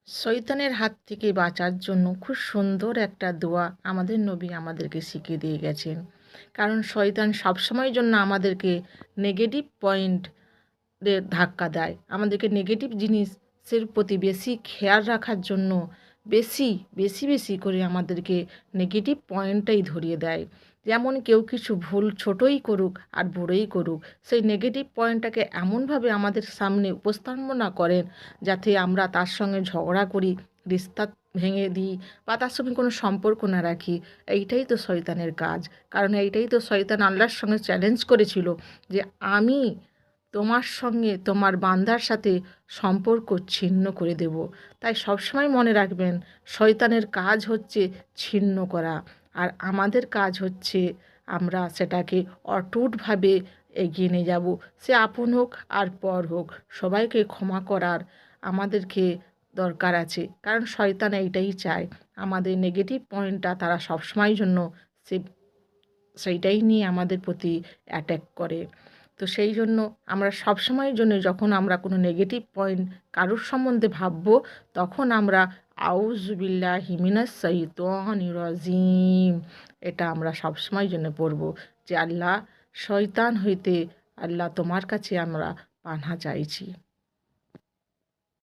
শয়তানের হাত থেকে বাঁচার জন্য খুব সুন্দর একটা দোয়া আমাদের নবী আমাদেরকে শিখিয়ে দিয়ে গেছেন। কারণ শয়তান সবসময়ের জন্য আমাদেরকে নেগেটিভ পয়েন্টের ধাক্কা দেয়, আমাদেরকে নেগেটিভ জিনিসের প্রতি বেশি খেয়াল রাখার জন্য বেশি বেশি বেশি করে আমাদেরকে নেগেটিভ পয়েন্টটাই ধরিয়ে দেয়। যেমন কেউ কিছু ভুল ছোটই করুক আর বড়ই করুক, সেই নেগেটিভ পয়েন্টটাকে এমনভাবে আমাদের সামনে উপস্থাপনা করেন যাতে আমরা তার সঙ্গে ঝগড়া করি, রিস্তা ভেঙে দিই বা তার সঙ্গে কোনো সম্পর্ক না রাখি। এইটাই তো শয়তানের কাজ। কারণ এইটাই তো শয়তান আল্লাহর সঙ্গে চ্যালেঞ্জ করেছিল যে আমি তোমার সঙ্গে তোমার বান্দার সাথে সম্পর্ক ছিন্ন করে দেব। তাই সবসময় মনে রাখবেন, শয়তানের কাজ হচ্ছে ছিন্ন করা, আর আমাদের কাজ হচ্ছে আমরা সেটাকে অটুটভাবে এগিয়ে নিয়ে যাব। সে আপন হোক আর পর হোক, সবাইকে ক্ষমা করার আমাদেরকে দরকার আছে। কারণ শয়তান এইটাই চায়, আমাদের নেগেটিভ পয়েন্টটা তারা সবসময়ের জন্য সে সেইটাই নিয়ে আমাদের প্রতি অ্যাটাক করে। তো সেই জন্য আমরা সবসময়ের জন্য যখন আমরা কোনো নেগেটিভ পয়েন্ট কারোর সম্বন্ধে ভাববো, তখন আমরা আউযু বিল্লাহি মিনাশ শাইতানির রাজিম এটা আমরা সবসময়ের জন্য পড়ব যে আল্লাহ, শয়তান হইতে আল্লাহ তোমার কাছে আমরা পানাহ চাইছি।